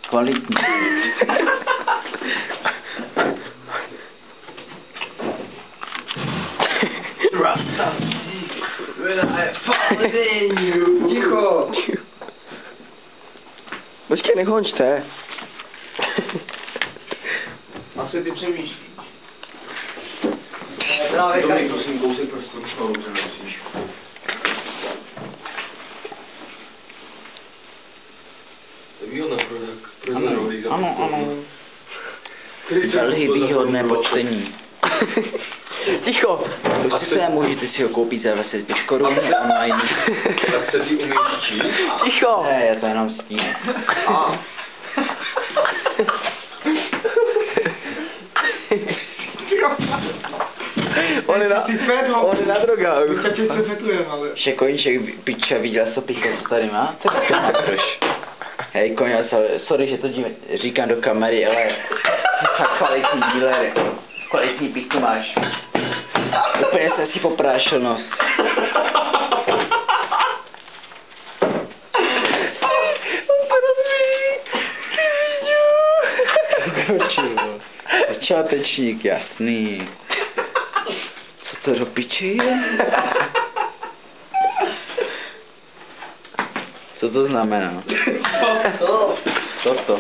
Kvalitní. Ticho! Počkej, nekončte. Asi ty přemýšlíš. Právě Dobrý, prosím, kousek prostě školu, že nemusíš. To je výhodné pro rohlík. Ano. Velmi výhodné počtení. Ticho! Můžete si ho koupit za 25 korun online. Tak se ty umíš číst? Ticho! Ne, já to jenom s tím. On je na drogách. Šekoníček, piča, viděl jsi to picho, co tady má? To je to máš. Hej, koně, sorry, že to říkám do kamery, ale fakt kvalitní díler, kvalitní picho máš. Úplně jsem si poprášil nos. Začátečník, jasný. Co to do piči je? Co to znamená? Co to?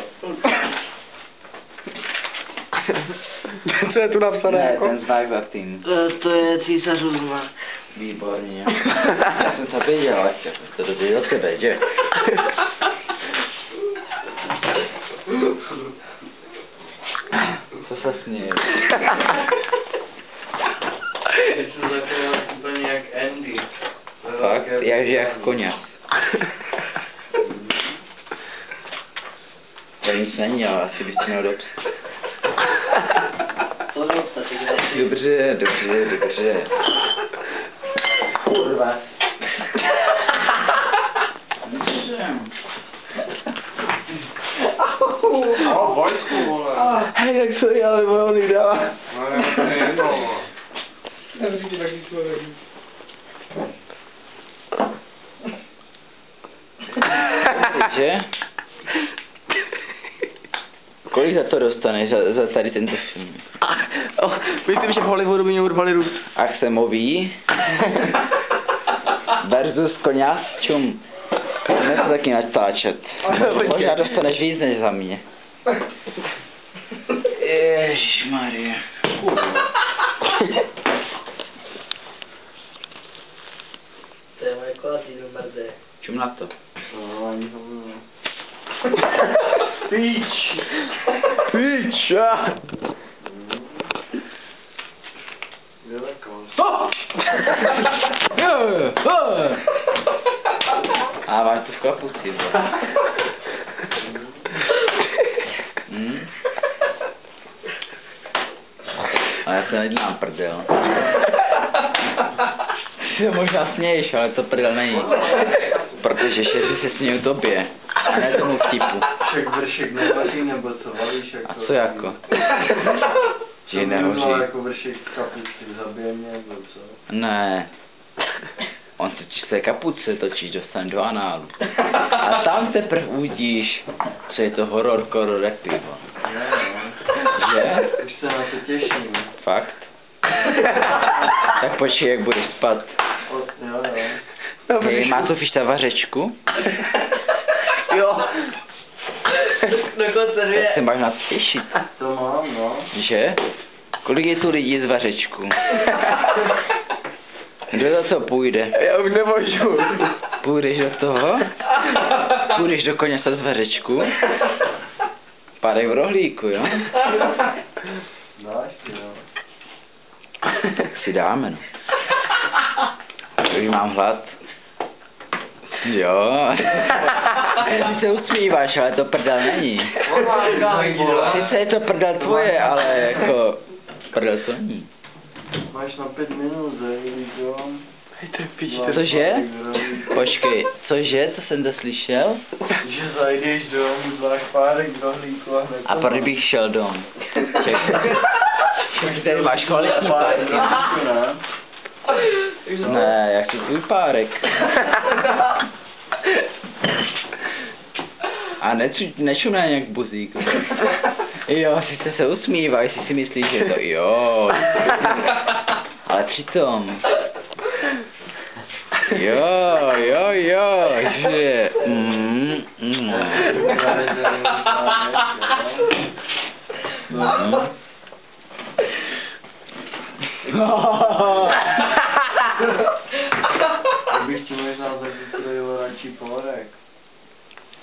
Co je tu napsané? Ne, Jako? ten znak za tím. To je císařův znak. Výborně. Já jsem to věděl, ale chtěl jsem to dozvědět od tebe, že? Co se směje? Teď jsem zapěl úplně jak Andy. Fakt? Jak koně. To nic není, ale asi bys měl dobře. To dopsat, Dobře. Kurva. Vojsku, vole. Hej, tak sorry, ale on jich dává. No, ne, to je jedno, vole. Nevím, taky člověk. Že? Kolik za to dostaneš za tady tento film? Myslím, že v Hollywoodu by mě urvali ruce. Ach se mluví. Versus koňas, čum. Jdeme to taky natáčet. Možná dostaneš víc než za mě. Ježišmarja. To je moje kolatý do mrdé. Čum na to. Piča! A máš to v kapuci. Ale já se nedělám prdel. Ty se možná směješ, ale to prdel není. Protože všetci se smějí tobě. A ne tomu vtipu. Však vršek nevaří, nebo co valíš, jako... A co jako? Že nehoří. To jako vršek v kapuci, zabije mě, nebo co? Ne. On se z té kapuce točíš, dostane do análu. A tam teprve uvidíš, co je to horor jak pivo. Že? Už se na to těším. Fakt? Tak počkej, jak budeš spát. Jo. Hej, má to fišta vařečku? Jo. Dokonce Tak dvě. se máš nás těšit. To mám, no. Že? Kolik je tu lidí z vařečku? Kdo za to půjde? Já už nemůžu. Půjdeš do toho? Půjdeš do koně z vařečku? Párek v rohlíku, jo? Dáš si, jo. Tak si dáme, no. Už mám hlad. Jo. Ty se usmíváš, ale to prdel není. Sice je to prdel tvoje, ale jako... Prdel to není. Máš na 5 minut, zajdeš dom. Cože? Počkej, cože? Co jsem to slyšel? Že zajdeš dom, zváš párek z rohlíku a hned... A proč bych šel dom? Čekaj. Tady máš kvalitní párky. Ne, jak to tvůj párek. A nečum na nějak buzík. Jo, sice se usmívá, jestli si myslíš, že to jo. Ale přitom... Jo, že... Bych ti možná zakystrojil radši pórek.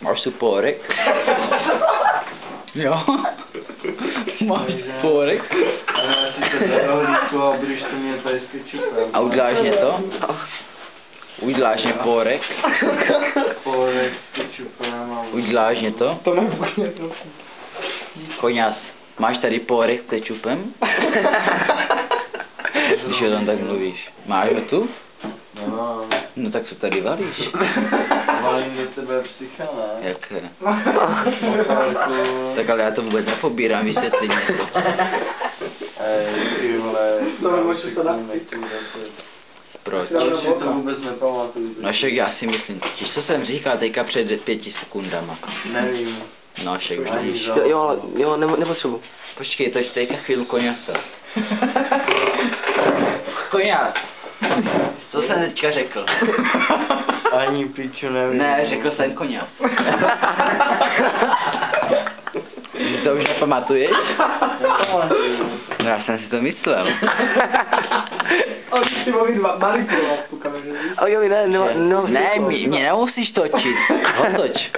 Máš tu pórek? Jo. Máš pórek? Ale já si to zahrolíku a budeš to mě tady s kečupem. A uděláš mě to? Uděláš mě pórek? Pórek s kečupem a... Uděláš mě to? To nebude to. Koňas, máš tady pórek s kečupem? Když o tom tak mluvíš. Máš ho tu? Nemám. No tak co tady valíš? Valím do tebe psycha, ne? Jak? Ochalku. Tak ale já to vůbec nepobírám, vysvětli mě to. Ty vole. To nemůžu to dát. Proč? Já si to vůbec nepamatuju. No však já si myslím, totiž co jsem říkal teďka před 5 sekundama. Nevím. No však Ani vidíš. za- Jo, nepotřebuji. Počkej, toč teďka chvíli Koňasa. Koňas! Co jsem teďka řekl? Ani piču nevím. Ne, řekl jsem Koňas. Ty to už nepamatuješ? Nepamatuju. No já jsem si to myslel. On si mohl manipulovat tu kameru. Ale jo, Ne, mě nemusíš točit. Otoč.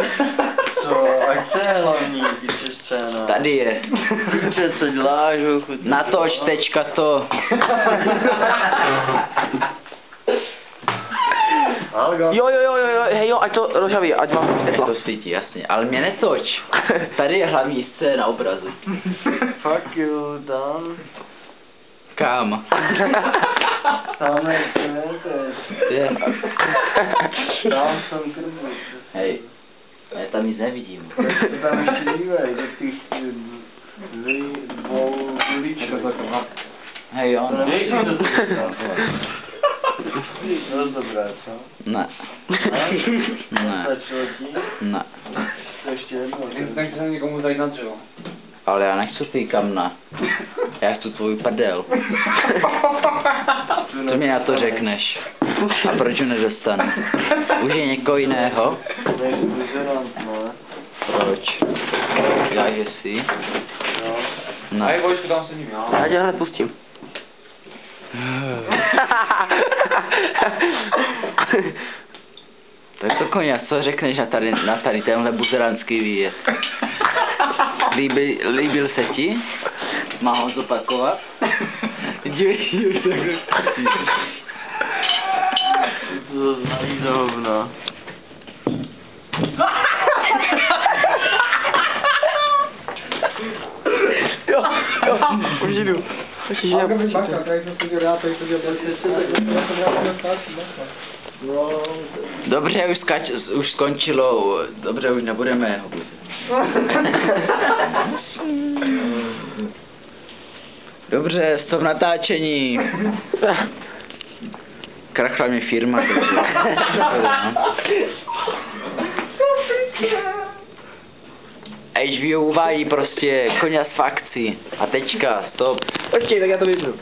Co? Ať to je hlavní, píče scéna. Tady je. Píče, co děláš, hochu? Natoč tečka to. Jo, hej jo, ať to rozžaví, ať mám Teď světla. to svítí, jasně. Ale mě netoč. Tady je hlavní scéna obrazu. Fuck you, tam. Kam? Tam je cementec. Je. Tam jsem krbu. Hej. Já tam nic nevidím. Tam šlívej, do těch dvou uliček. Hej jo. To nevíš, co to je. Dost dobré, co? Ne. Ne. Stačilo ti? Ne. To ještě jedno. Tak jsem někomu tady nadřel. Ale já nechci ty kamna. Já chci tvůj prdel. Co mi na to řekneš? A proč ho nedostanu? Už je někoho jiného? Nejsi buzerant, ne? Proč? Děláš si? No. Ne. Vojčku, tam sedím, jo. Já tě hned pustím. Tak to Koňas, co řekneš na tady tenhle buzerantský výjezd? Líbil se ti? Má ho zopakovat? Dívej, To znají za hovna. Jo, už jdu. Ještě já tady jsem seděl já, tady seděl Dobře, už skončilo. Dobře, už nebudeme ho Dobře, stop natáčení. Krachla mě firma, takže... HBO uvádí prostě Koňas v akci. A tečka, stop. Počkej, tak já to vypnu.